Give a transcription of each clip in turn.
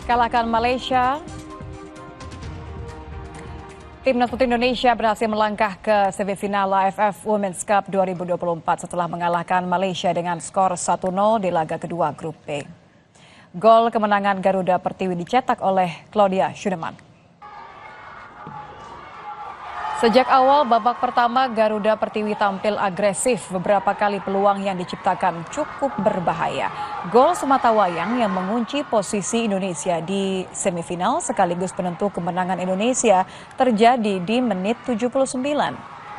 Kalahkan Malaysia, Timnas Putri Indonesia berhasil melangkah ke semifinal AFF Women's Cup 2024 setelah mengalahkan Malaysia dengan skor 1-0 di laga kedua grup B. Gol kemenangan Garuda Pertiwi dicetak oleh Claudia Schuneman. Sejak awal babak pertama, Garuda Pertiwi tampil agresif. Beberapa kali peluang yang diciptakan cukup berbahaya. Gol sematawayang yang mengunci posisi Indonesia di semifinal sekaligus penentu kemenangan Indonesia terjadi di menit 79.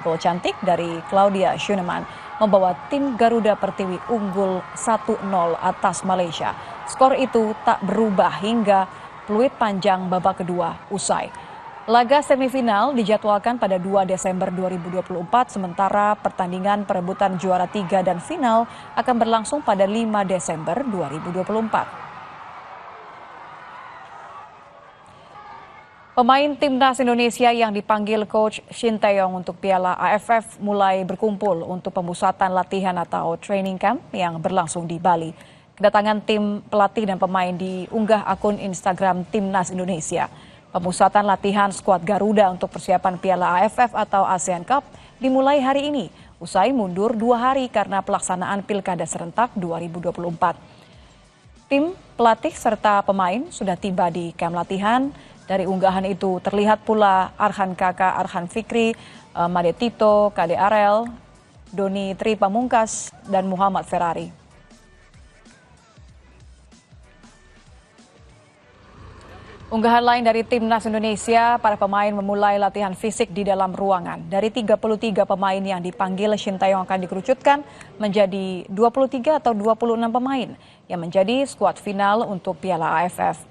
Gol cantik dari Claudia Schuneman membawa tim Garuda Pertiwi unggul 1-0 atas Malaysia. Skor itu tak berubah hingga peluit panjang babak kedua usai. Laga semifinal dijadwalkan pada 2 Desember 2024, sementara pertandingan perebutan juara 3 dan final akan berlangsung pada 5 Desember 2024. Pemain Timnas Indonesia yang dipanggil Coach Shin Tae-yong untuk Piala AFF mulai berkumpul untuk pemusatan latihan atau training camp yang berlangsung di Bali. Kedatangan tim pelatih dan pemain diunggah akun Instagram Timnas Indonesia. Pemusatan latihan skuad Garuda untuk persiapan Piala AFF atau ASEAN Cup dimulai hari ini, usai mundur 2 hari karena pelaksanaan Pilkada Serentak 2024. Tim pelatih serta pemain sudah tiba di kamp latihan. Dari unggahan itu terlihat pula Arhan Kakak, Arhan Fikri, Made Tito, Kade Arel, Doni Tri Pamungkas, dan Muhammad Ferrari. Unggahan lain dari Timnas Indonesia, para pemain memulai latihan fisik di dalam ruangan. Dari 33 pemain yang dipanggil, Shin Tae-yong akan dikerucutkan menjadi 23 atau 26 pemain yang menjadi skuad final untuk Piala AFF.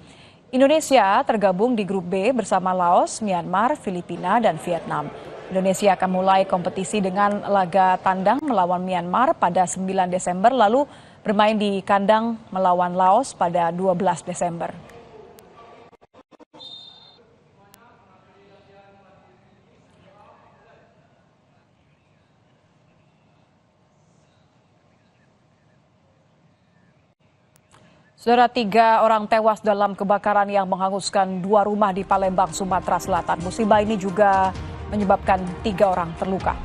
Indonesia tergabung di grup B bersama Laos, Myanmar, Filipina, dan Vietnam. Indonesia akan mulai kompetisi dengan laga tandang melawan Myanmar pada 9 Desember, lalu bermain di kandang melawan Laos pada 12 Desember. Saudara, 3 orang tewas dalam kebakaran yang menghanguskan 2 rumah di Palembang, Sumatera Selatan. Musibah ini juga menyebabkan 3 orang terluka.